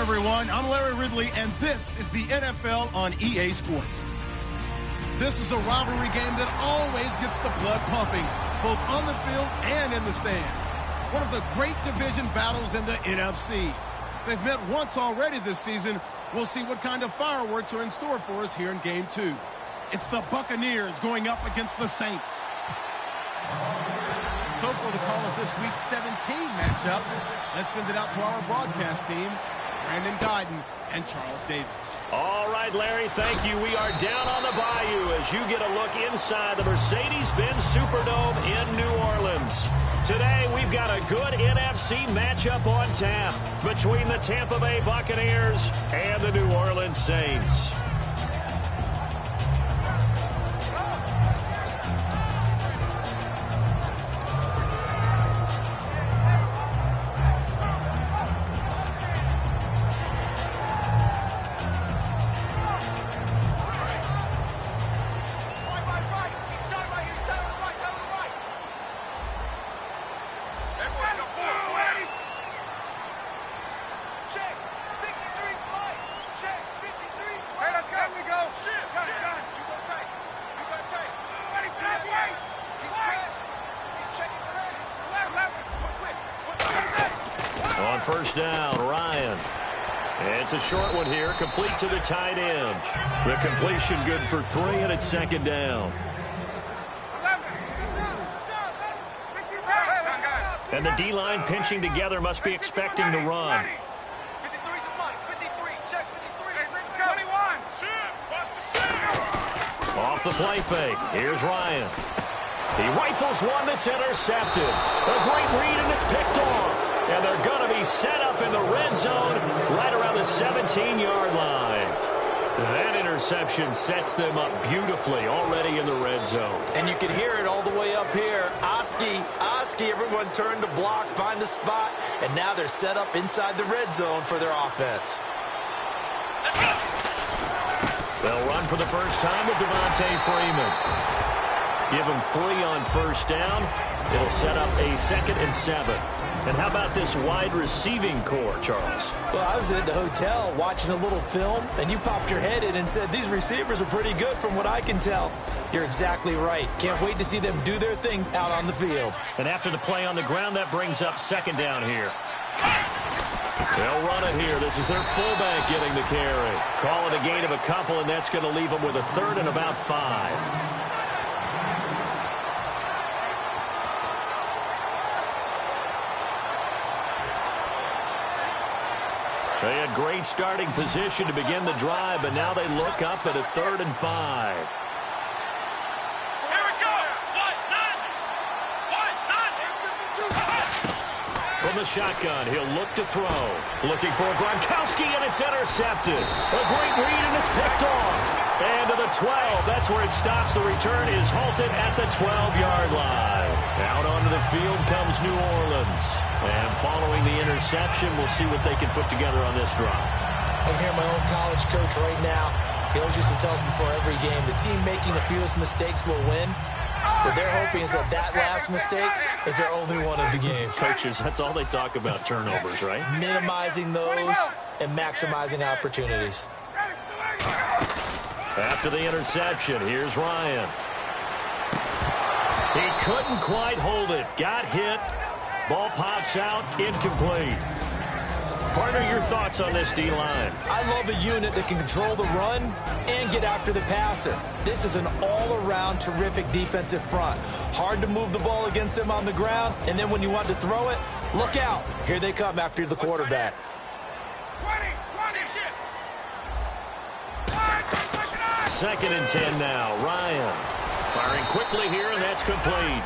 everyone. I'm Larry Ridley, and this is the NFL on EA Sports. This is a rivalry game that always gets the blood pumping, both on the field and in the stands. One of the great division battles in the NFC. They've met once already this season. We'll see what kind of fireworks are in store for us here in Game 2. It's the Buccaneers going up against the Saints. So for the call of this week's 17 matchup, let's send it out to our broadcast team, Brandon Guyton and Charles Davis. All right, Larry, thank you. We are down on the bayou as you get a look inside the Mercedes-Benz Superdome in New Orleans. Today, we've got a good NFC matchup on tap between the Tampa Bay Buccaneers and the New Orleans Saints. On first down, Ryan. It's a short one here, complete to the tight end. The completion good for 3, and it's second down. And the D-line pinching together must be expecting the run. Off the play fake. Here's Ryan. He rifles one that's intercepted. A great read, and it's picked off. And they're going to be set up in the red zone right around the 17-yard line. That interception sets them up beautifully already in the red zone. And you can hear it all the way up here. Oski, everyone turned to block, find the spot, and now they're set up inside the red zone for their offense. They'll run for the first time with Devontae Freeman. Give him 3 on first down. It'll set up a 2nd and 7. And how about this wide receiving core, Charles? Well, I was at the hotel watching a little film, and you popped your head in and said, these receivers are pretty good from what I can tell. You're exactly right. Can't wait to see them do their thing out on the field. And after the play on the ground, that brings up second down here. They'll run it here. This is their fullback getting the carry. Call it a gain of a couple, and that's going to leave them with a 3rd and about 5. They had great starting position to begin the drive, but now they look up at a 3rd and 5. Here we go. From the shotgun, he'll look to throw. Looking for Gronkowski, and it's intercepted. A great read, and it's picked off. And to the 12. That's where it stops. The return is halted at the 12-yard line. Out onto the field comes New Orleans. And following the interception, we'll see what they can put together on this drive. I can hear my own college coach right now. He always used to tell us before every game, the team making the fewest mistakes will win. What they're hoping is that last mistake is their only one of the game. Coaches, that's all they talk about, turnovers, right? Minimizing those and maximizing opportunities. After the interception, here's Ryan. He couldn't quite hold it. Got hit. Ball pops out, incomplete. Partner, your thoughts on this D-line? I love a unit that can control the run and get after the passer. This is an all-around terrific defensive front. Hard to move the ball against them on the ground, and then when you want to throw it, look out. Here they come after the quarterback. 2nd and 10 now. Ryan firing quickly here, and that's complete.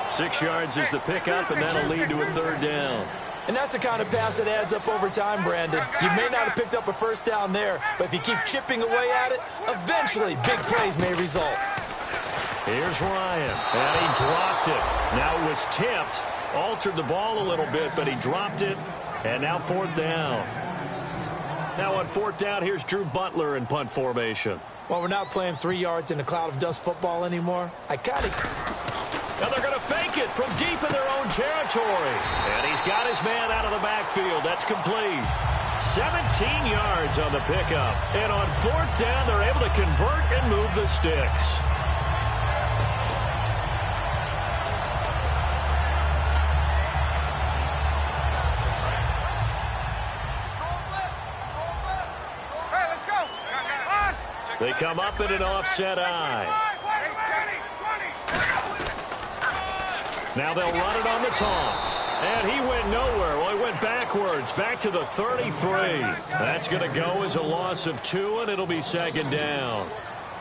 6 yards is the pickup, and that'll lead to a 3rd down. And that's the kind of pass that adds up over time, Brandon. You may not have picked up a first down there, but if you keep chipping away at it, eventually big plays may result. Here's Ryan, and he dropped it. Now it was tipped, altered the ball a little bit, but he dropped it, and now 4th down. Now on 4th down, here's Drew Butler in punt formation. Well, we're not playing 3 yards in a cloud of dust football anymore. Now they're going to fake it from deep in their own territory. And he's got his man out of the backfield. That's complete. 17 yards on the pickup. And on 4th down, they're able to convert and move the sticks. They come up in an offset eye. Now they'll run it on the toss. And he went nowhere. Well, he went backwards, back to the 33. That's going to go as a loss of 2, and it'll be 2nd down.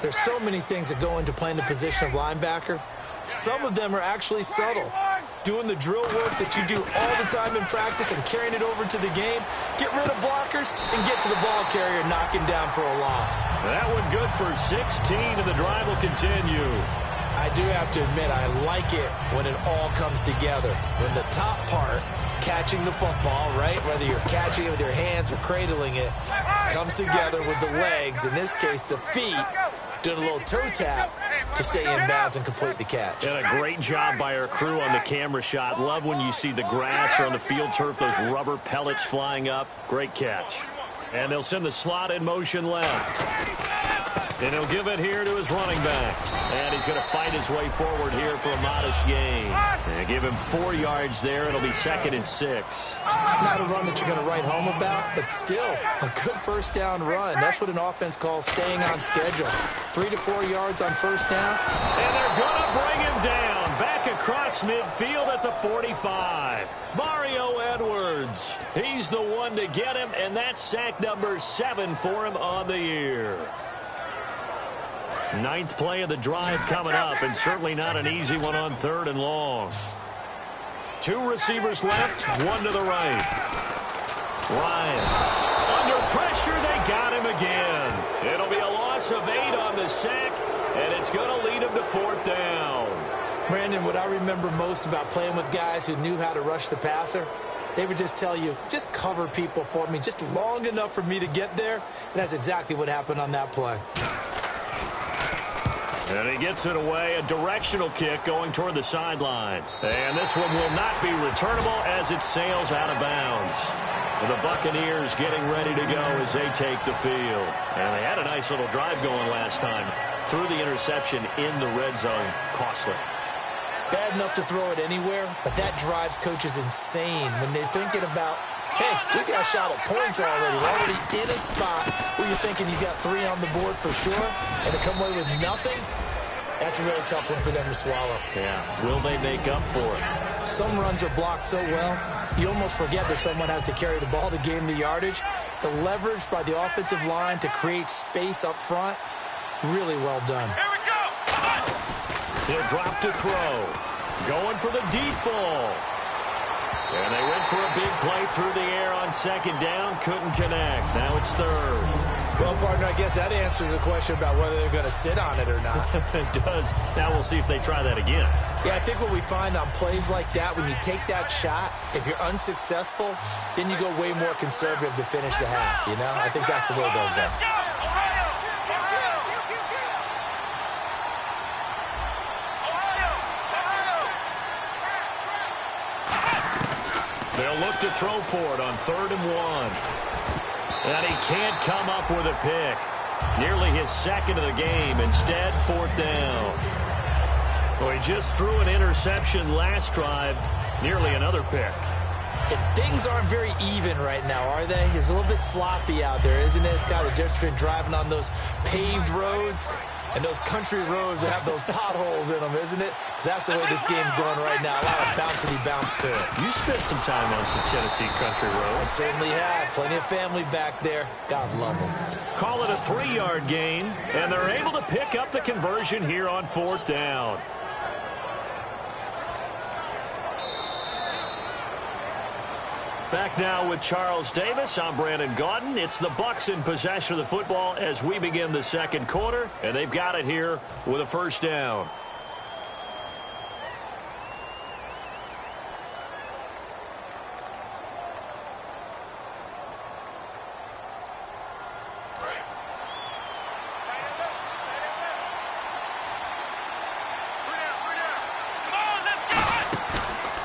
There's so many things that go into playing the position of linebacker. Some of them are actually subtle. Doing the drill work that you do all the time in practice and carrying it over to the game. Get rid of blockers and get to the ball carrier, knocking down for a loss. That one good for 16, and the drive will continue. I do have to admit, I like it when it all comes together. When the top part, catching the football, right, whether you're catching it with your hands or cradling it, comes together with the legs, in this case the feet, doing a little toe tap to stay in bounds and complete the catch. And a great job by our crew on the camera shot. Love when you see the grass or on the field turf, those rubber pellets flying up. Great catch. And they'll send the slot in motion left. And he'll give it here to his running back. And he's going to fight his way forward here for a modest gain. And give him 4 yards there. It'll be 2nd and 6. Not a run that you're going to write home about, but still a good 1st down run. That's what an offense calls staying on schedule. 3 to 4 yards on 1st down. And they're going to bring him down. Back across midfield at the 45. Mario Edwards. He's the one to get him, and that's sack number 7 for him on the year. 9th play of the drive coming up, and certainly not an easy one on 3rd and long. 2 receivers left, 1 to the right. Ryan. Under pressure, they got him again. It'll be a loss of 8 on the sack, and it's going to lead him to 4th down. Brandon, what I remember most about playing with guys who knew how to rush the passer, they would just tell you, just cover people for me, just long enough for me to get there. And that's exactly what happened on that play. And he gets it away, a directional kick going toward the sideline. And this one will not be returnable as it sails out of bounds. The Buccaneers getting ready to go as they take the field. And they had a nice little drive going last time. Threw the interception in the red zone. Costly. Bad enough to throw it anywhere, but that drives coaches insane when they're thinking about, hey, we got a shot at points already. We're already in a spot where you're thinking you got 3 on the board for sure, and to come away with nothing, that's a really tough one for them to swallow. Yeah, will they make up for it? Some runs are blocked so well, you almost forget that someone has to carry the ball to gain the yardage. The leverage by the offensive line to create space up front, really well done. Here we go! He'll drop to throw. Going for the deep ball. And they went for a big play through the air on 2nd down. Couldn't connect. Now it's 3rd. Well, partner, I guess that answers the question about whether they're going to sit on it or not. It does. Now we'll see if they try that again. Yeah, I think what we find on plays like that, when you take that shot, if you're unsuccessful, then you go way more conservative to finish the half, you know? I think that's the way they'll go. They'll look to throw for it on 3rd and 1. And he can't come up with a pick. Nearly his 2nd of the game. Instead, 4th down. Well, he just threw an interception last drive. Nearly another pick. And things aren't very even right now, are they? It's a little bit sloppy out there, isn't it? It's kind of the difference between driving on those paved roads and those country roads that have those potholes in them, isn't it? Because that's the way this game's going right now. A lot of bouncy bounce to it. You spent some time on some Tennessee country roads. I certainly had. Plenty of family back there. God love them. Call it a 3-yard gain, and they're able to pick up the conversion here on 4th down. Back now with Charles Davis. I'm Brandon Gaudin. It's the Bucs in possession of the football as we begin the 2nd quarter, and they've got it here with a 1st down.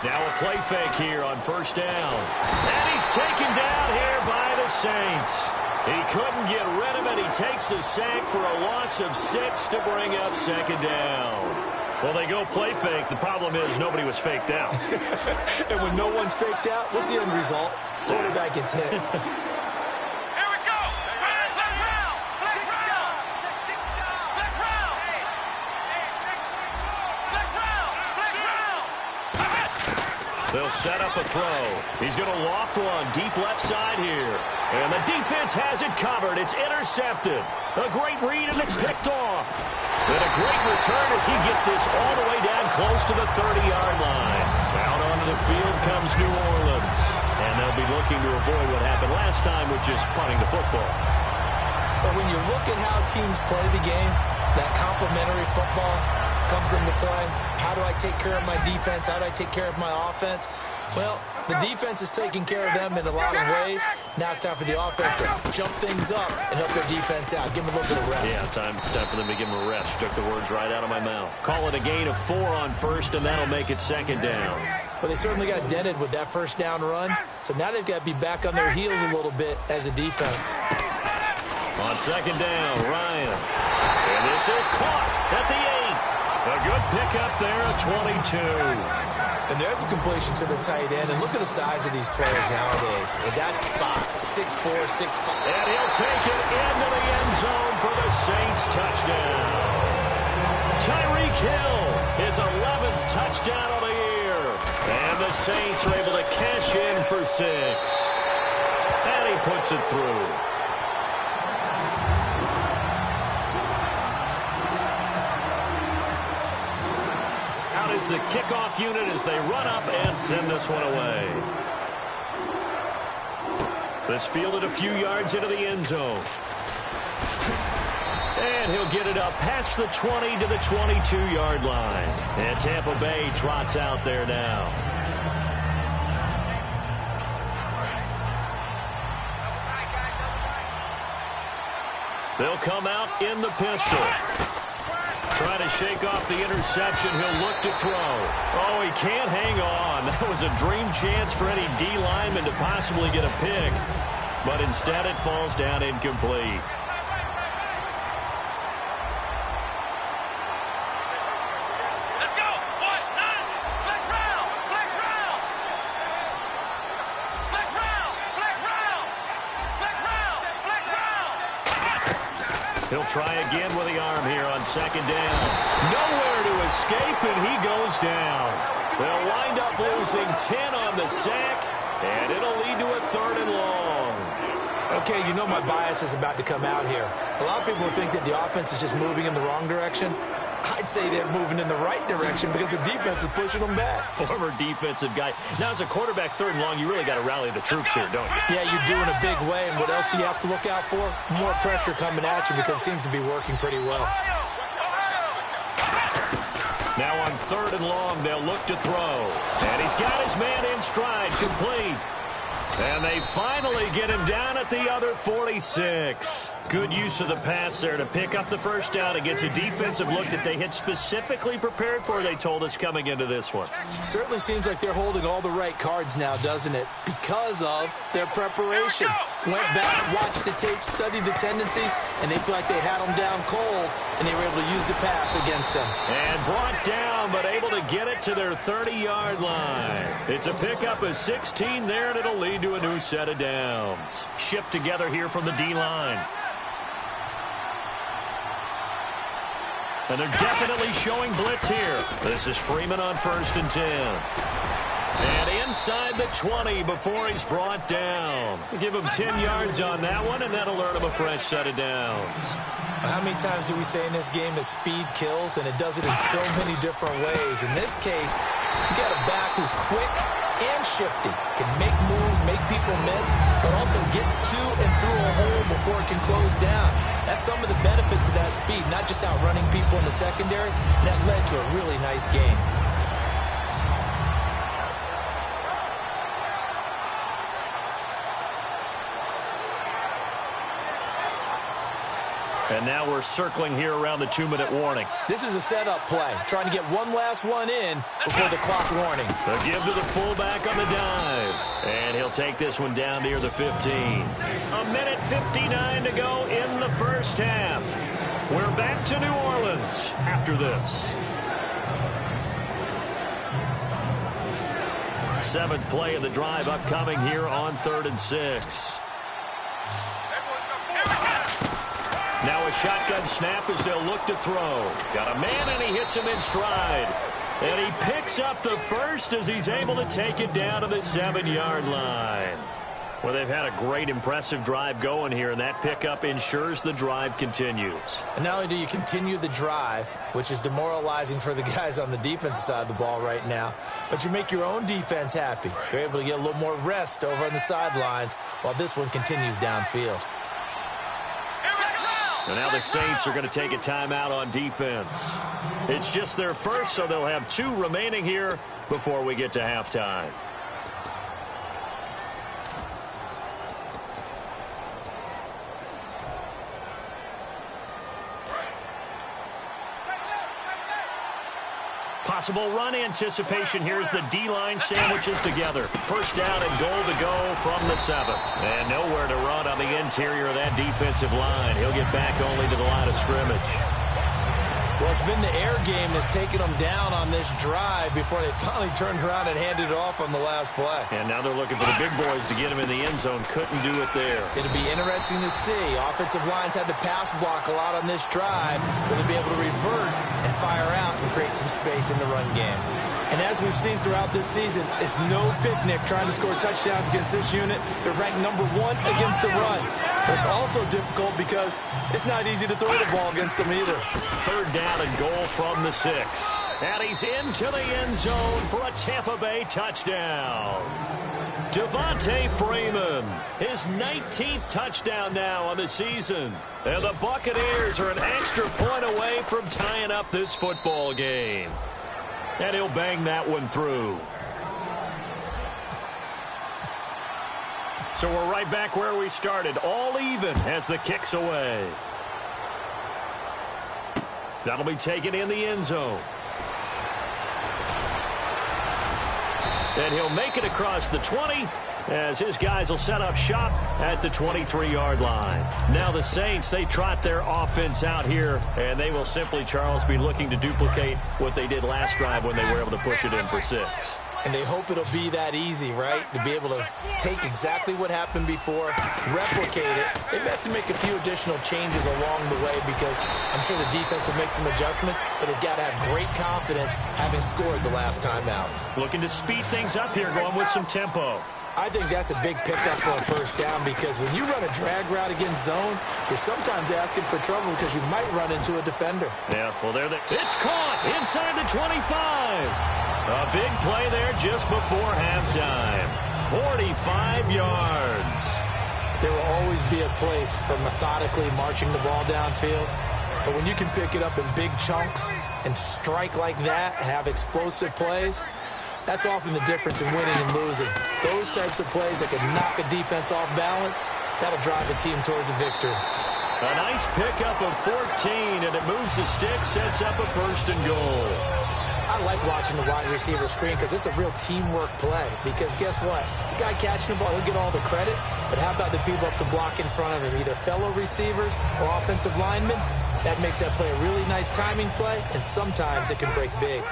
Now a play fake here on first down. And he's taken down here by the Saints. He couldn't get rid of it. He takes a sack for a loss of 6 to bring up second down. Well, they go play fake. The problem is nobody was faked out. And when no one's faked out, what's the end result? Quarterback gets hit. They'll set up a throw. He's going to loft one deep left side here. And the defense has it covered. It's intercepted. A great read, and it's picked off. And a great return as he gets this all the way down close to the 30-yard line. Out onto the field comes New Orleans. And they'll be looking to avoid what happened last time, which is punting the football. But when you look at how teams play the game, that complementary football comes into play. How do I take care of my defense? How do I take care of my offense? Well, the defense is taking care of them in a lot of ways. Now it's time for the offense to jump things up and help their defense out. Give them a little bit of rest. Yeah, time for them to give them a rest. Took the words right out of my mouth. Call it a gain of 4 on first, and that'll make it second down. Well, they certainly got dented with that first down run. So now they've got to be back on their heels a little bit as a defense. On second down, Ryan. And this is caught at the 8. A good pickup there at 22. And there's a completion to the tight end. And look at the size of these players nowadays. In that spot, 6'4", 6'5". And he'll take it into the end zone for the Saints touchdown. Tyreek Hill, his 11th touchdown of the year. And the Saints are able to cash in for 6. And he puts it through. Is the kickoff unit as they run up and send this one away. This fielded a few yards into the end zone. And he'll get it up past the 20 to the 22-yard line. And Tampa Bay trots out there now. They'll come out in the pistol. Trying to shake off the interception. He'll look to throw. Oh, he can't hang on. That was a dream chance for any D lineman to possibly get a pick. But instead it falls down incomplete. Let's go. 1-9. Flex round. Flex round. Flex round. Flex round. Flex round. Flex round. He'll try again with the arm here on second down. Nowhere to escape, and he goes down. They'll wind up losing 10 on the sack, and it'll lead to a 3rd and long. Okay, you know my bias is about to come out here. A lot of people think that the offense is just moving in the wrong direction. I'd say they're moving in the right direction because the defense is pushing them back. Former defensive guy. Now, as a quarterback, 3rd and long, you really got to rally the troops here, don't you? Yeah, you do in a big way. And what else do you have to look out for? More pressure coming at you because it seems to be working pretty well. Now on 3rd and long, they'll look to throw. And he's got his man in stride, complete. And they finally get him down at the other 46. Good use of the pass there to pick up the first down against a defensive look that they had specifically prepared for, they told us, coming into this one. Certainly seems like they're holding all the right cards now, doesn't it? Because of their preparation. Went back, watched the tape, studied the tendencies, and they feel like they had them down cold, and they were able to use the pass against them. And brought down, but able to get it to their 30-yard line. It's a pickup of 16 there, and it'll lead to a new set of downs. Shift together here from the D-line. And they're definitely showing blitz here. This is Freeman on 1st and 10. And inside the 20 before he's brought down. Give him 10 yards on that one, and that'll earn him a fresh set of downs. How many times do we say in this game that speed kills, and it does it in so many different ways? In this case, you got a back who's quick and shifty, can make moves, make people miss, but also gets to and through a hole before it can close down. That's some of the benefits of that speed, not just outrunning people in the secondary. That led to a really nice game. And now we're circling here around the 2-minute warning. This is a setup play, trying to get one last one in before the clock warning. The give to the fullback on the dive. And he'll take this one down near the 15. A minute 59 to go in the first half. We're back to New Orleans after this. 7th play of the drive upcoming here on 3rd and 6. Now a shotgun snap as they'll look to throw. Got a man, and he hits him in stride. And he picks up the first as he's able to take it down to the 7-yard line. Well, they've had a great, impressive drive going here, and that pickup ensures the drive continues. And not only do you continue the drive, which is demoralizing for the guys on the defensive side of the ball right now, but you make your own defense happy. They're able to get a little more rest over on the sidelines while this one continues downfield. And now the Saints are going to take a timeout on defense. It's just their first, so they'll have 2 remaining here before we get to halftime. Possible run anticipation. Here's the D-line sandwiches together. First down and goal to go from the 7. And nowhere to run on the interior of that defensive line. He'll get back only to the line of scrimmage. Well, it's been the air game that's taken them down on this drive before they finally turned around and handed it off on the last play. And now they're looking for the big boys to get him in the end zone. Couldn't do it there. It'll be interesting to see. Offensive lines had to pass block a lot on this drive. Will they be able to revert and fire out and create some space in the run game? And as we've seen throughout this season, it's no picnic trying to score touchdowns against this unit. They're ranked number 1 against the run. But it's also difficult because it's not easy to throw the ball against them either. 3rd down and goal from the 6. And he's into the end zone for a Tampa Bay touchdown. Devontae Freeman, his 19th touchdown now on the season. And the Buccaneers are an extra point away from tying up this football game. And he'll bang that one through. So we're right back where we started, all even as the kick's away. That'll be taken in the end zone. And he'll make it across the 20 as his guys will set up shop at the 23-yard line. Now the Saints, they trot their offense out here, and they will simply, Charles, be looking to duplicate what they did last drive when they were able to push it in for 6. And they hope it'll be that easy, right? To be able to take exactly what happened before, replicate it. They have to make a few additional changes along the way because I'm sure the defense will make some adjustments, but they've got to have great confidence having scored the last time out. Looking to speed things up here, going with some tempo. I think that's a big pickup for a first down because when you run a drag route against zone, you're sometimes asking for trouble because you might run into a defender. Yeah, well, it's caught inside the 25. A big play there just before halftime. 45 yards. There will always be a place for methodically marching the ball downfield. But when you can pick it up in big chunks and strike like that, have explosive plays, that's often the difference in winning and losing. Those types of plays that can knock a defense off balance, that'll drive a team towards a victory. A nice pickup of 14, and it moves the stick, sets up a 1st and goal. I like watching the wide receiver screen because it's a real teamwork play. Because guess what? The guy catching the ball, he'll get all the credit. But how about the people up to block in front of him, either fellow receivers or offensive linemen? That makes that play a really nice timing play, and sometimes it can break big.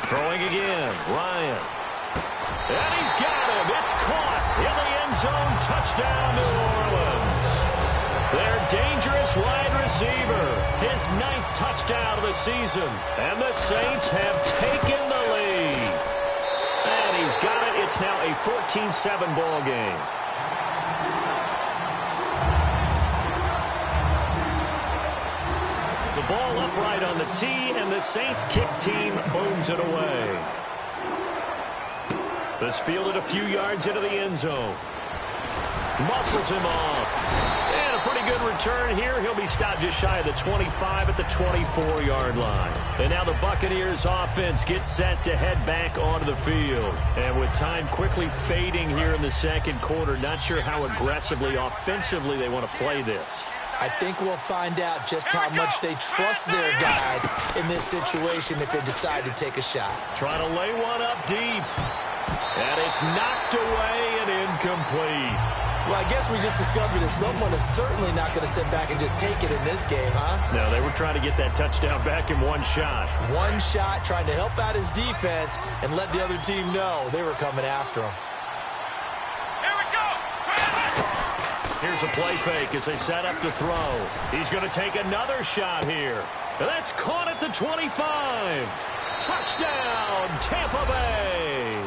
Throwing again, Ryan. And he's got him. It's caught in the end zone. Touchdown, New Orleans. Their dangerous wide receiver. His 9th touchdown of the season. And the Saints have taken the lead. And he's got it. It's now a 14-7 ball game. The ball upright on the tee, and the Saints kick team booms it away. This fielded a few yards into the end zone. Muscles him off. And a pretty good return here. He'll be stopped just shy of the 25 at the 24-yard line. And now the Buccaneers offense gets set to head back onto the field. And with time quickly fading here in the second quarter, not sure how aggressively, offensively they want to play this. I think we'll find out just how much they trust their guys in this situation if they decide to take a shot. Trying to lay one up deep. And it's knocked away and incomplete. Well, I guess we just discovered that someone is certainly not going to sit back and just take it in this game, huh? No, they were trying to get that touchdown back in one shot. One shot, trying to help out his defense and let the other team know they were coming after him. Here we go. Here's a play fake as they set up to throw. He's going to take another shot here. That's caught at the 25. Touchdown, Tampa Bay.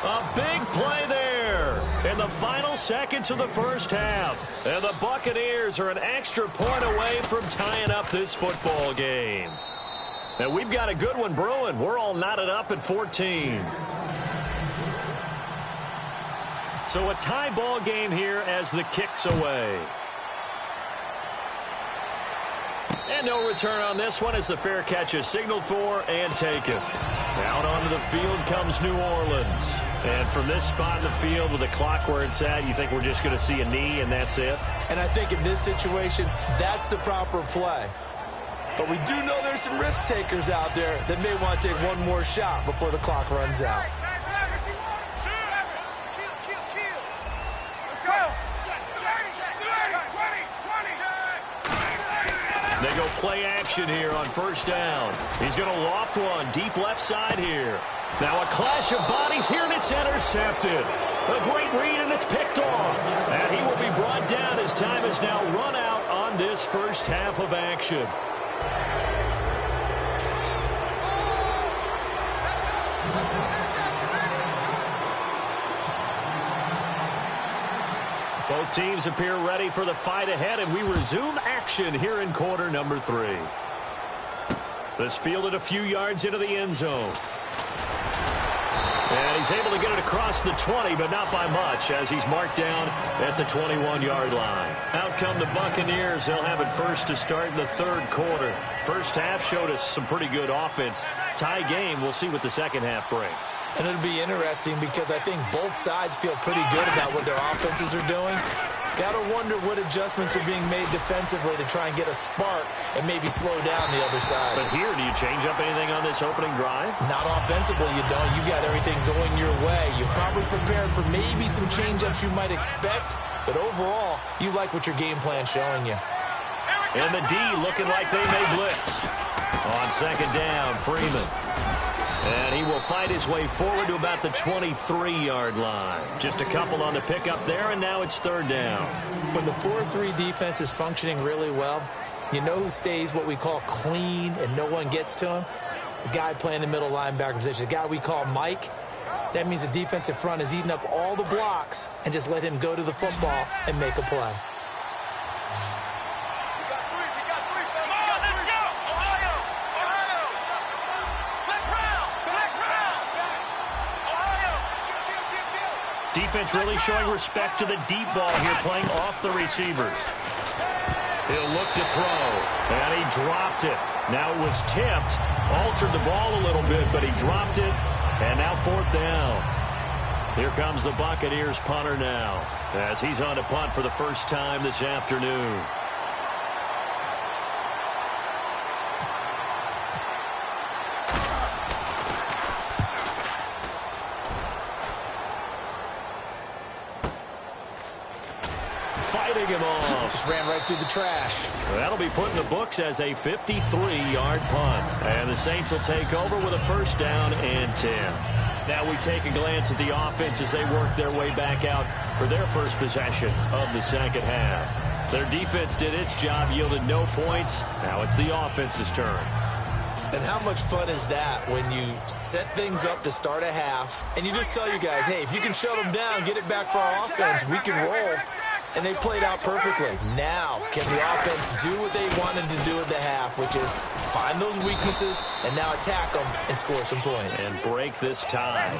A big play there in the final seconds of the first half. And the Buccaneers are an extra point away from tying up this football game. And we've got a good one brewing. We're all knotted up at 14. So a tie ball game here as the kick's away. And no return on this one as the fair catch is signaled for and taken. Out onto the field comes New Orleans. And from this spot in the field with the clock where it's at, you think we're just going to see a knee and that's it? And I think in this situation, that's the proper play. But we do know there's some risk takers out there that may want to take one more shot before the clock runs out. They go play action here on first down. He's going to loft one deep left side here. Now a clash of bodies here, and it's intercepted. A great read, and it's picked off. And he will be brought down as time is now run out on this first half of action. Both teams appear ready for the fight ahead, and we resume action here in quarter number 3. This fielded a few yards into the end zone. And he's able to get it across the 20, but not by much, as he's marked down at the 21-yard line. Out come the Buccaneers. They'll have it first to start in the third quarter. First half showed us some pretty good offense. Tie game, we'll see what the second half brings. And it'll be interesting because I think both sides feel pretty good about what their offenses are doing. Got to wonder what adjustments are being made defensively to try and get a spark and maybe slow down the other side. But here, do you change up anything on this opening drive? Not offensively, you don't. You got everything going your way. You've probably prepared for maybe some change-ups you might expect, but overall, you like what your game plan's showing you. And the D looking like they may blitz. On second down, Freeman. And he will fight his way forward to about the 23-yard line. Just a couple on the pickup there, and now it's third down. When the 4-3 defense is functioning really well, you know who stays what we call clean and no one gets to him? The guy playing the middle linebacker position, the guy we call Mike. That means the defensive front is eating up all the blocks and just let him go to the football and make a play. Defense really showing respect to the deep ball here, playing off the receivers. He'll look to throw, and he dropped it. Now it was tipped, altered the ball a little bit, but he dropped it, and now fourth down. Here comes the Buccaneers punter now, as he's on to punt for the first time this afternoon. Fighting him off. Just ran right through the trash. That'll be put in the books as a 53-yard punt. And the Saints will take over with a first down and 10. Now we take a glance at the offense as they work their way back out for their first possession of the second half. Their defense did its job, yielded no points. Now it's the offense's turn. And how much fun is that when you set things up to start a half and you just tell your guys, hey, if you can shut them down, get it back for our offense, we can roll. and they played out perfectly. Now, can the offense do what they wanted to do at the half, which is find those weaknesses and now attack them and score some points. And break this tie.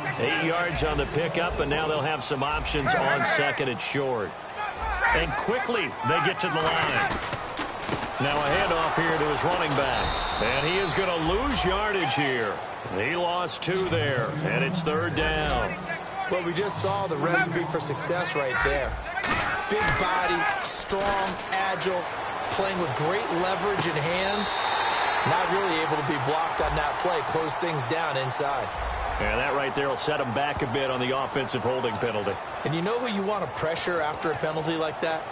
8 yards on the pickup, and now they'll have some options on second and short. And quickly, they get to the line. Now a handoff here to his running back. And he is going to lose yardage here. He lost 2 there, and it's 3rd down. Well, we just saw the recipe for success right there. Big body, strong, agile, playing with great leverage in hands. Not really able to be blocked on that play. Close things down inside. And that right there will set him back a bit on the offensive holding penalty. And you know who you want to pressure after a penalty like that?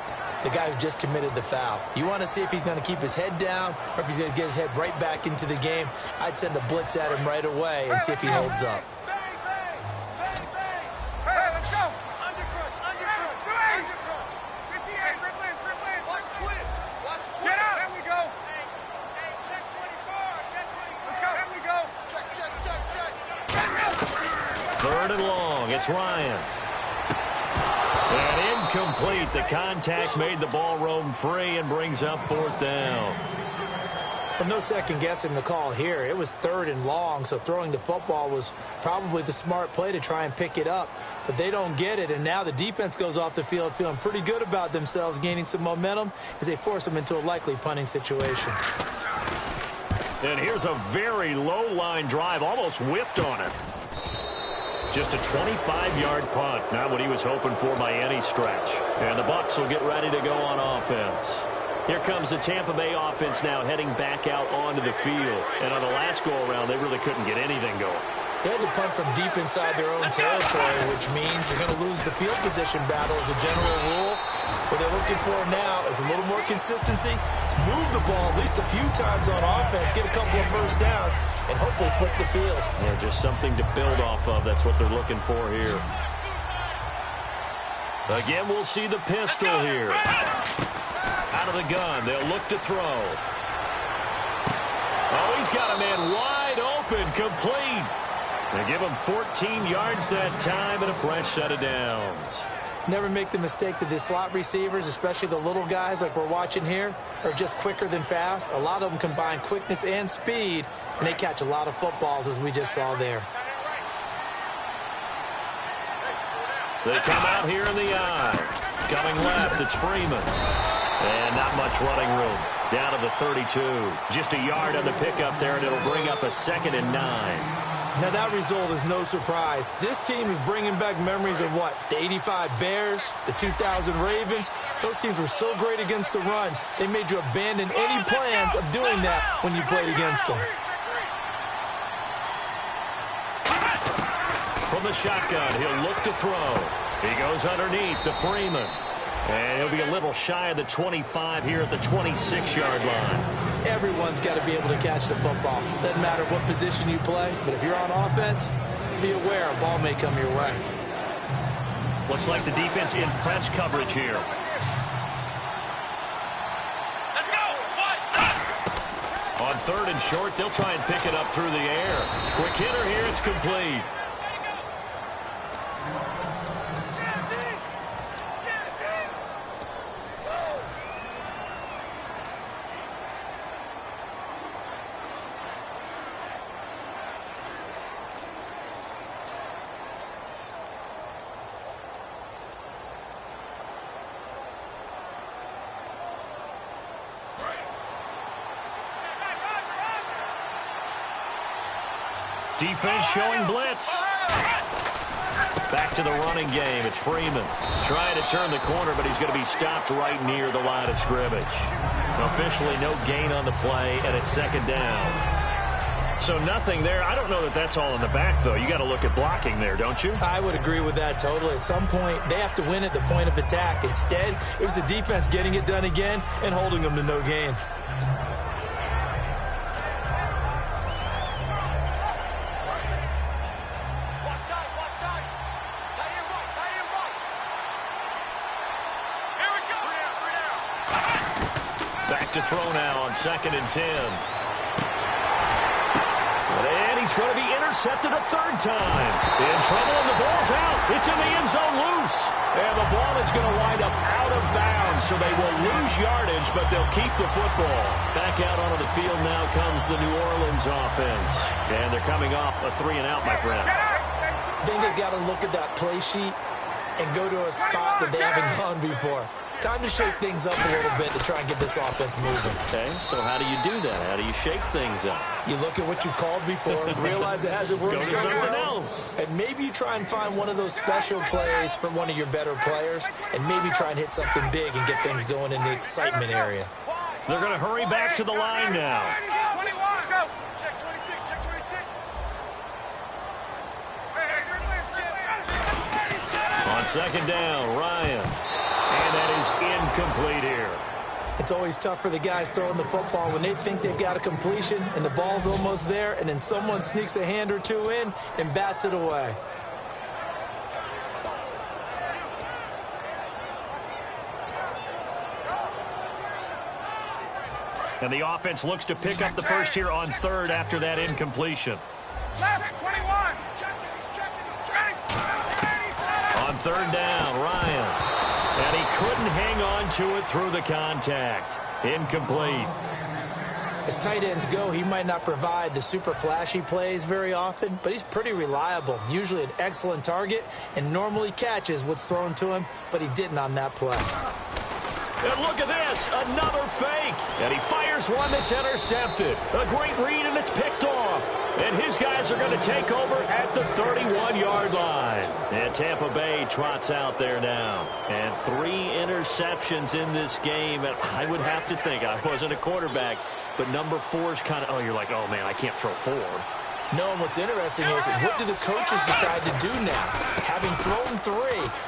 The guy who just committed the foul. You want to see if he's going to keep his head down or if he's going to get his head right back into the game. I'd send a blitz at him right away and see if he holds up. Third and long. It's Ryan. And incomplete. The contact made the ball roam free and brings up 4th down. But no second guessing the call here. It was 3rd and long, so throwing the football was probably the smart play to try and pick it up. But they don't get it, and now the defense goes off the field feeling pretty good about themselves, gaining some momentum as they force them into a likely punting situation. And here's a very low line drive, almost whiffed on it. Just a 25-yard punt, not what he was hoping for by any stretch. And the Bucs will get ready to go on offense. Here comes the Tampa Bay offense now heading back out onto the field. And on the last go-around, they really couldn't get anything going. They had to punt from deep inside their own territory, which means you're going to lose the field position battle as a general rule. What they're looking for now is a little more consistency, move the ball at least a few times on offense, get a couple of first downs, and hopefully flip the field. Yeah, just something to build off of. That's what they're looking for here. Again, we'll see the pistol here. Out of the gun, they'll look to throw. Oh, he's got a man wide open, complete. They give him 14 yards that time and a fresh set of downs. Never make the mistake that the slot receivers, especially the little guys like we're watching here, are just quicker than fast. A lot of them combine quickness and speed, and they catch a lot of footballs, as we just saw there. They come out here in the eye. Coming left, it's Freeman. And not much running room. Down to the 32. Just a yard on the pickup there, and it'll bring up a 2nd and 9. Now, that result is no surprise. This team is bringing back memories of what? The 85 Bears, the 2000 Ravens. Those teams were so great against the run, they made you abandon any plans of doing that when you played against them. From the shotgun, he'll look to throw. He goes underneath to Freeman. And he'll be a little shy of the 25 here at the 26-yard line. Everyone's got to be able to catch the football. Doesn't matter what position you play, but if you're on offense, be aware a ball may come your way. Looks like the defense in press coverage here. Let's go. On 3rd and short, they'll try and pick it up through the air. Quick hitter here, it's complete. Defense showing blitz. Back to the running game. It's Freeman trying to turn the corner, but he's going to be stopped right near the line of scrimmage. Officially no gain on the play, and it's 2nd down. So nothing there. I don't know that that's all in the back, though. You got to look at blocking there, don't you? I would agree with that totally. At some point, they have to win at the point of attack. Instead, it was the defense getting it done again and holding them to no gain. To throw now on 2nd and 10. And he's going to be intercepted a third time. In trouble, and the ball's out. It's in the end zone loose. And the ball is going to wind up out of bounds, so they will lose yardage, but they'll keep the football. Back out onto the field now comes the New Orleans offense. And they're coming off a 3-and-out, my friend. I think they've got to look at that play sheet and go to a spot that they haven't gone before. Time to shake things up a little bit to try and get this offense moving. Okay, so how do you do that? How do you shake things up? You look at what you've called before, realize it hasn't worked Go to so something well, else. and maybe you try and find one of those special plays from one of your better players, and maybe try and hit something big and get things going in the excitement area. They're going to hurry back to the line now. 21, go. Check 26, check 26. On second down, Ryan. And that is incomplete here. It's always tough for the guys throwing the football when they think they've got a completion and the ball's almost there, and then someone sneaks a hand or two in and bats it away. And the offense looks to pick up the first here on third after that incompletion. Left, 21. On third down, Ryan. And he couldn't hang on to it through the contact. Incomplete. As tight ends go, he might not provide the super flashy plays very often, but he's pretty reliable, usually an excellent target, and normally catches what's thrown to him, but he didn't on that play. And look at this, another fake. And he fires one that's intercepted. A great read, and it's picked off. And his guys are going to take over at the 31-yard line. And Tampa Bay trots out there now. And 3 interceptions in this game. And I would have to think, I wasn't a quarterback, but number 4 is kind of, oh, you're like, oh, man, I can't throw 4. No, and what's interesting is, what do the coaches decide to do now? Having thrown 3,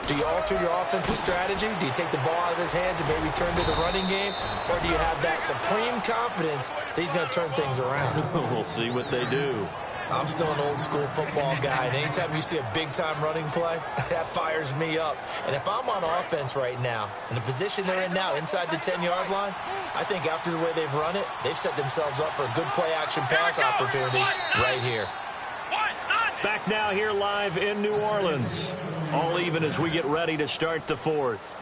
do you alter your offensive strategy? Do you take the ball out of his hands and maybe turn to the running game? Or do you have that supreme confidence that he's going to turn things around? We'll see what they do. I'm still an old-school football guy, and anytime you see a big-time running play, that fires me up. And if I'm on offense right now, in the position they're in now, inside the 10-yard line, I think after the way they've run it, they've set themselves up for a good play-action pass opportunity right here. Back now here live in New Orleans. All even as we get ready to start the fourth.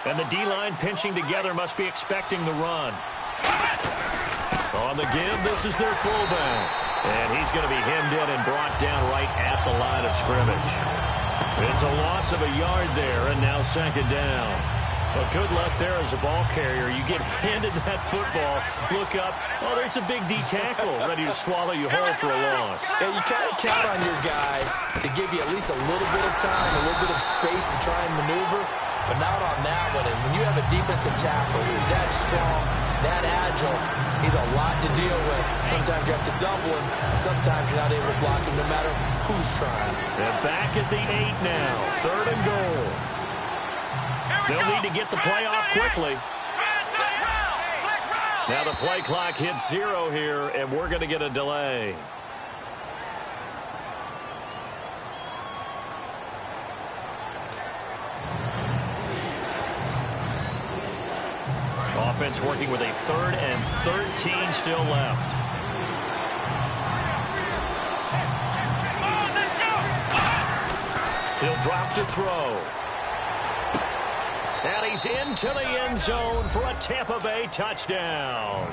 And the D-line pinching together must be expecting the run. On the give, this is their fullback. And he's going to be hemmed in and brought down right at the line of scrimmage. It's a loss of a yard there, and now second down. But good luck there as a ball carrier. You get handed that football, look up, oh, there's a big D tackle ready to swallow you whole for a loss. Yeah, you kind of count on your guys to give you at least a little bit of time, a little bit of space to try and maneuver. But not on that one. And when you have a defensive tackle who's that strong, that agile, he's a lot to deal with. Sometimes you have to double him, and sometimes you're not able to block him no matter who's trying. And back at the 8 now, 3rd and goal. They'll need to get the play off quickly. Now the play clock hits 0 here, and we're going to get a delay. Offense working with a 3rd and 13 still left. He'll drop to throw. And he's into the end zone for a Tampa Bay touchdown.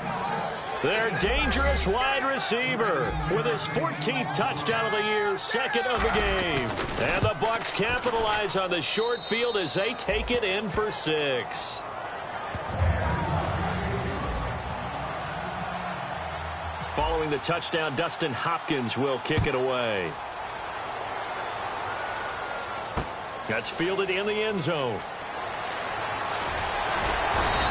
Their dangerous wide receiver with his 14th touchdown of the year, 2nd of the game. And the Bucs capitalize on the short field as they take it in for 6. Following the touchdown, Dustin Hopkins will kick it away. That's fielded in the end zone.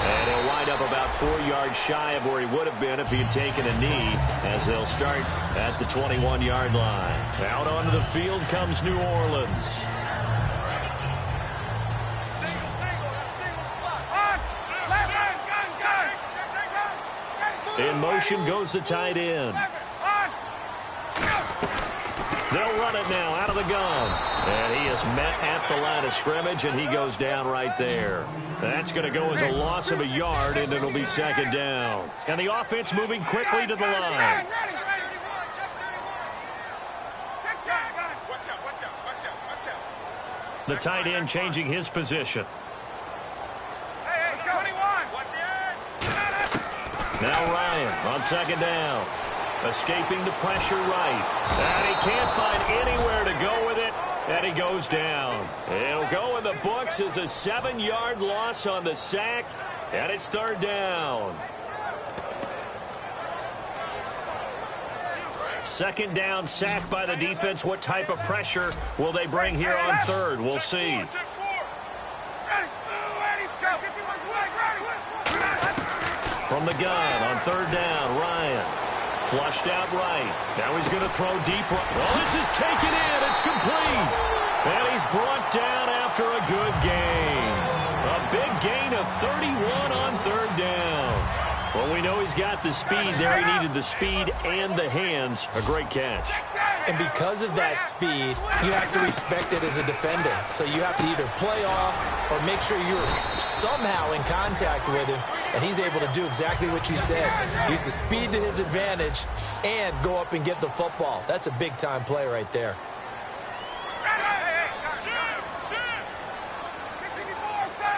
And he'll wind up about 4 yards shy of where he would have been if he had taken a knee, as they'll start at the 21-yard line. Out onto the field comes New Orleans. In motion goes the tight end. They'll run it now out of the gun. And he is met at the line of scrimmage, and he goes down right there. That's going to go as a loss of a yard, and it'll be second down. And the offense moving quickly to the line. The tight end changing his position. Now Ryan on second down. Escaping the pressure right. And he can't find anywhere to go with it. And he goes down. It'll go in the books as a 7-yard loss on the sack. And it's third down. Second down, sack by the defense. What type of pressure will they bring here on third? We'll see. From the gun on third down, Ryan. Flushed out right. Now he's going to throw deep. Well, this is taken in. It's complete. And he's brought down after a good gain. A big gain of 31 on third down. Well, we know he's got the speed there. He needed the speed and the hands. A great catch. And because of that speed, you have to respect it as a defender. So you have to either play off or make sure you're somehow in contact with him. And he's able to do exactly what you said. Use the speed to his advantage and go up and get the football. That's a big-time play right there.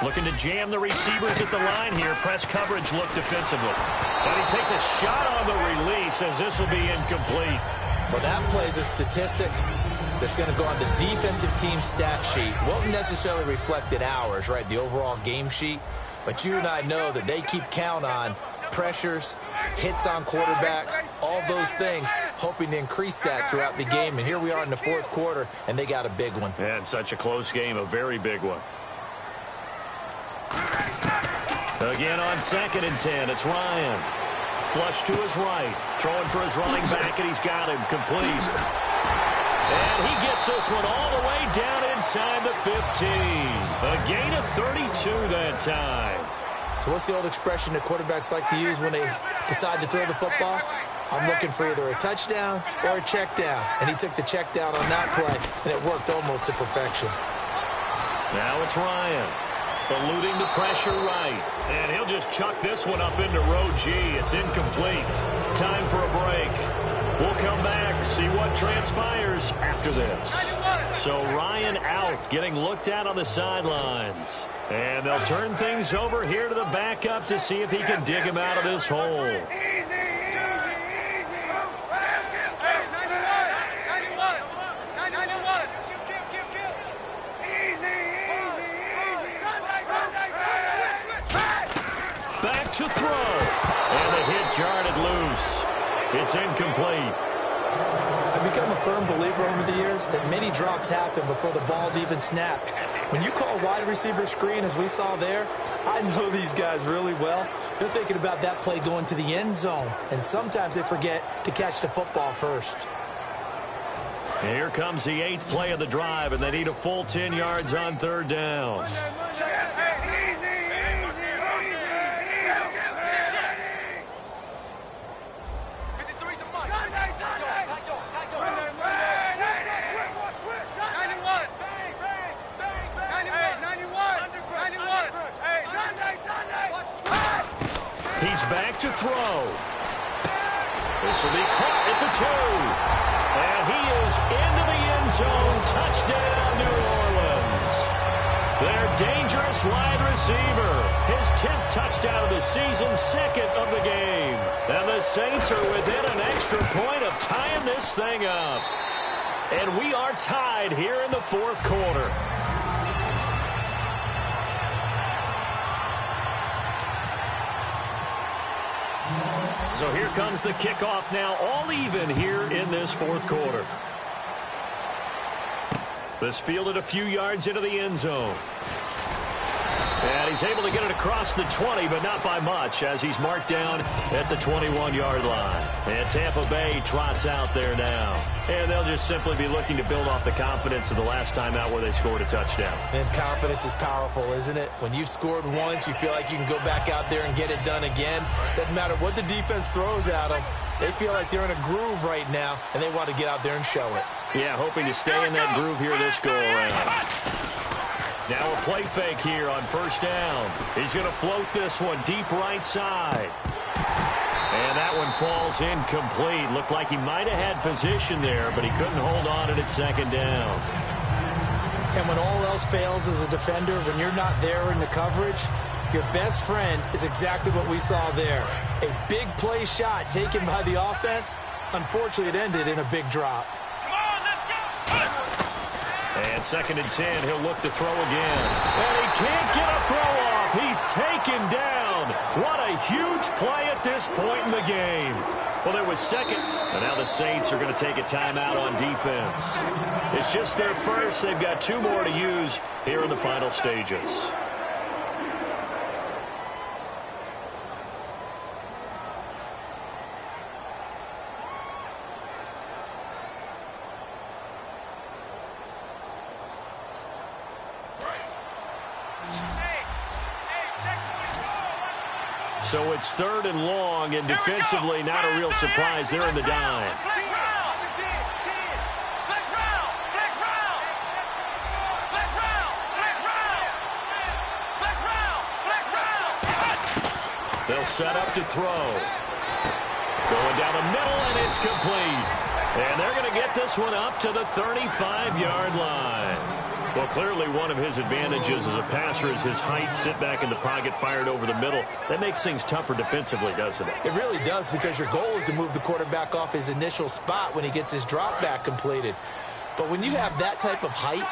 Looking to jam the receivers at the line here. Press coverage look defensively. And he takes a shot on the release as this will be incomplete. Well, that plays a statistic that's going to go on the defensive team stat sheet. Won't necessarily reflect in ours, right, the overall game sheet. But you and I know that they keep count on pressures, hits on quarterbacks, all those things, hoping to increase that throughout the game. And here we are in the fourth quarter, and they got a big one. And such a close game, a very big one. Again on 2nd and 10, it's Ryan. Flush to his right, throwing for his running back, and he's got him complete. And he gets this one all the way down inside the 15. A gain of 32 that time. So what's the old expression that quarterbacks like to use when they decide to throw the football? I'm looking for either a touchdown or a check down. And he took the check down on that play, and it worked almost to perfection. Now it's Ryan. Eluding the pressure right. And he'll just chuck this one up into row G. It's incomplete. Time for a break. We'll come back, see what transpires after this. So Ryan out, getting looked at on the sidelines. And they'll turn things over here to the backup to see if he can dig him out of this hole. Back to throw. And the hit jarred it loose. It's incomplete. I've become a firm believer over the years that many drops happen before the ball's even snapped. When you call wide receiver screen, as we saw there, I know these guys really well. They're thinking about that play going to the end zone, and sometimes they forget to catch the football first. Here comes the 8th play of the drive, and they need a full 10 yards on third down. He's back to throw. This will be caught at the 2. And he is into the end zone. Touchdown, New Orleans. Their dangerous wide receiver. His 10th touchdown of the season, 2nd of the game. And the Saints are within an extra point of tying this thing up. And we are tied here in the fourth quarter. So here comes the kickoff now, all even here in this fourth quarter. This fielded a few yards into the end zone. And he's able to get it across the 20, but not by much, as he's marked down at the 21-yard line. And Tampa Bay trots out there now. And they'll just simply be looking to build off the confidence of the last time out where they scored a touchdown. And confidence is powerful, isn't it? When you've scored once, you feel like you can go back out there and get it done again. Doesn't matter what the defense throws at them. They feel like they're in a groove right now, and they want to get out there and show it. Yeah, hoping to stay in that groove here this go-around. Now a play fake here on first down. He's going to float this one deep right side. And that one falls incomplete. Looked like he might have had position there, but he couldn't hold on at second down. And when all else fails as a defender, when you're not there in the coverage, your best friend is exactly what we saw there. A big play shot taken by the offense. Unfortunately, it ended in a big drop. And 2nd and 10, he'll look to throw again. And he can't get a throw off. He's taken down. What a huge play at this point in the game. Well, there was second, and now the Saints are going to take a timeout on defense. It's just their first. They've got 2 more to use here in the final stages. So it's 3rd and long, and defensively, not a real surprise. They're in the dime. They'll set up to throw. Going down the middle, and it's complete. And they're going to get this one up to the 35-yard line. Well, clearly one of his advantages as a passer is his height. Sit back in the pocket, fired over the middle. That makes things tougher defensively, doesn't it? It really does, because your goal is to move the quarterback off his initial spot when he gets his drop back completed. But when you have that type of height,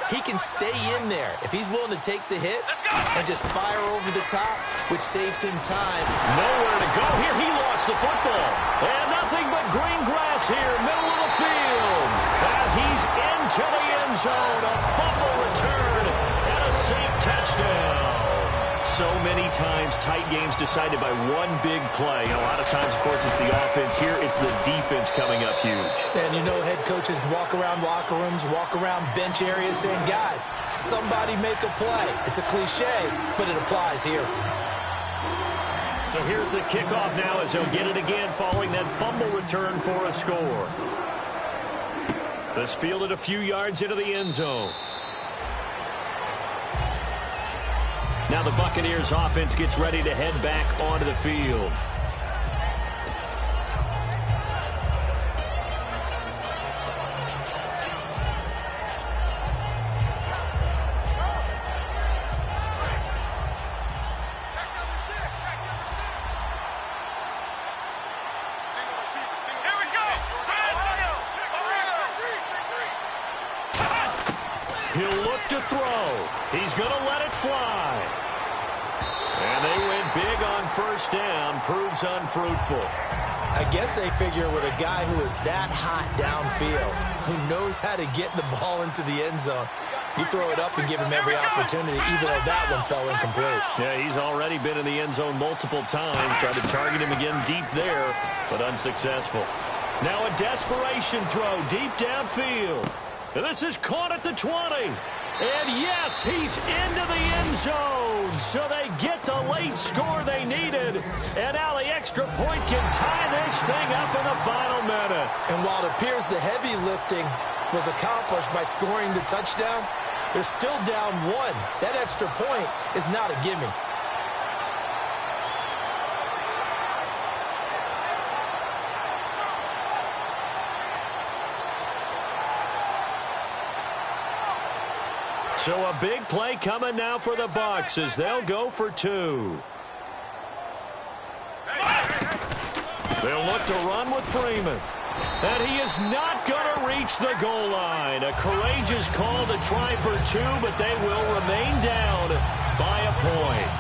he can stay in there if he's willing to take the hits and just fire over the top, which saves him time. Nowhere to go here. He lost the football. And nothing but green grass here, middle of the field. And he's into the end zone. A fumble return and a Saint touchdown. So many times tight games decided by one big play. A lot of times, of course, it's the offense. Here, it's the defense coming up huge. And you know, head coaches walk around locker rooms, walk around bench areas saying, guys, somebody make a play. It's a cliche, but it applies here. So here's the kickoff now as he'll get it again following that fumble return for a score. This fielded a few yards into the end zone. Now the Buccaneers offense gets ready to head back onto the field. He'll look to throw. He's going to let it fly. And they went big on first down. Proves unfruitful. I guess they figure with a guy who is that hot downfield, who knows how to get the ball into the end zone, you throw it up and give him every opportunity, even though that one fell incomplete. Yeah, he's already been in the end zone multiple times. Tried to target him again deep there, but unsuccessful. Now a desperation throw deep downfield. And this is caught at the 20. And yes, he's into the end zone. So they get the late score they needed. And now the extra point can tie this thing up in the final minute. And while it appears the heavy lifting was accomplished by scoring the touchdown, they're still down 1. That extra point is not a gimme. So a big play coming now for the Bucs as they'll go for 2. They'll look to run with Freeman. And he is not going to reach the goal line. A courageous call to try for 2, but they will remain down by a point.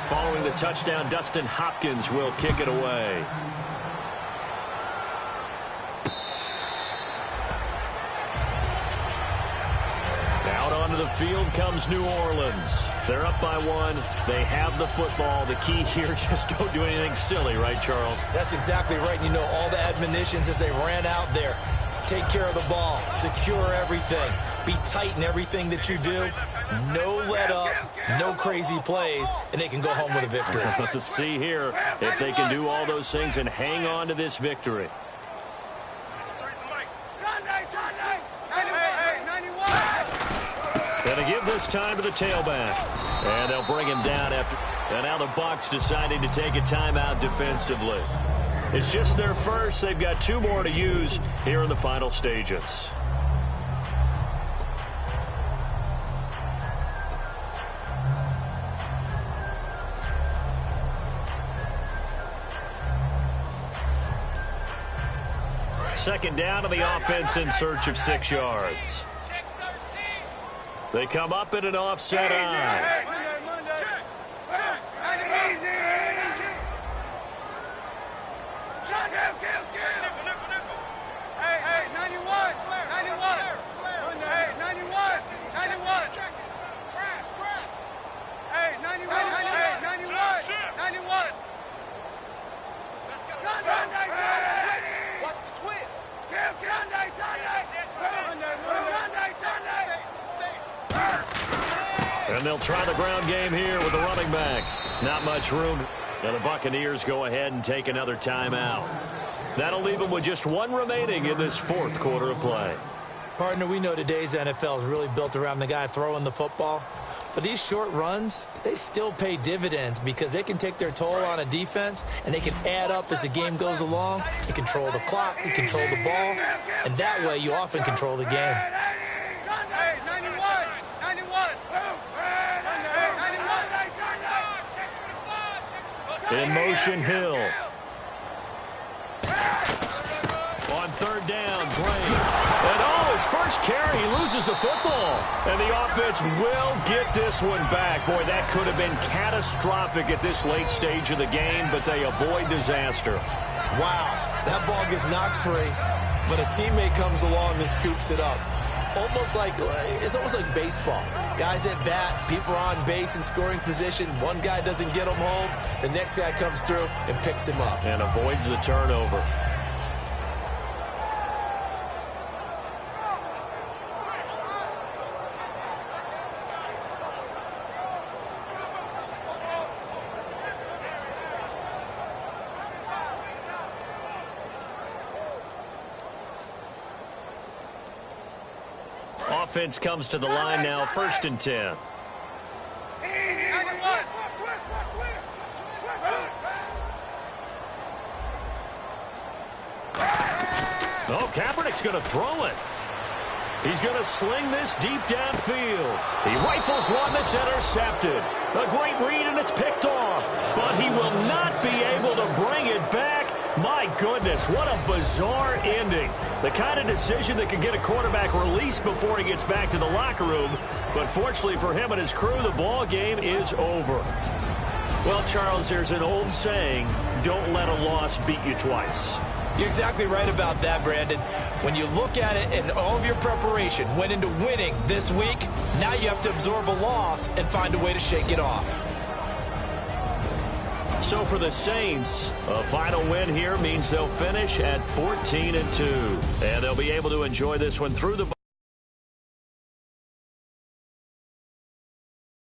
Following the touchdown, Dustin Hopkins will kick it away. Onto the field comes New Orleans. They're up by 1. They have the football. The key here, just don't do anything silly, right, Charles? That's exactly right. You know, all the admonitions as they ran out there. Take care of the ball. Secure everything. Be tight in everything that you do. No let up, no crazy plays, and they can go home with a victory. Let's see here if they can do all those things and hang on to this victory. Going to give this time to the tailback. And they'll bring him down after. And now the Bucs deciding to take a timeout defensively. It's just their first. They've got 2 more to use here in the final stages. Second down to the offense in search of 6 yards. They come up in an offset eye. And they'll try the ground game here with the running back. Not much room. Now the Buccaneers go ahead and take another timeout. That'll leave them with just 1 remaining in this 4th quarter of play. Partner, we know today's NFL is really built around the guy throwing the football. But these short runs, they still pay dividends because they can take their toll on a defense and they can add up as the game goes along. You control the clock, you control the ball, and that way you often control the game. In motion, Hill. On 3rd down, Drain. And his first carry, he loses the football. And the offense will get this one back. Boy, that could have been catastrophic at this late stage of the game, but they avoid disaster. Wow, that ball gets knocked free, but a teammate comes along and scoops it up. It's almost like baseball. Guys at bat, people are on base in scoring position. One guy doesn't get him home. The next guy comes through and picks him up. And avoids the turnover. Offense comes to the line now, 1st and 10. Oh, Kaepernick's going to throw it. He's going to sling this deep downfield. He rifles one that's intercepted. A great read, and it's picked off. But he will not be able to bring it back. My goodness, what a bizarre ending. The kind of decision that could get a quarterback released before he gets back to the locker room. But fortunately for him and his crew, the ball game is over. Well, Charles, there's an old saying, don't let a loss beat you twice. You're exactly right about that, Brandon. When you look at it and all of your preparation went into winning this week, now you have to absorb a loss and find a way to shake it off. So for the Saints, a final win here means they'll finish at 14-2. And they'll be able to enjoy this one through the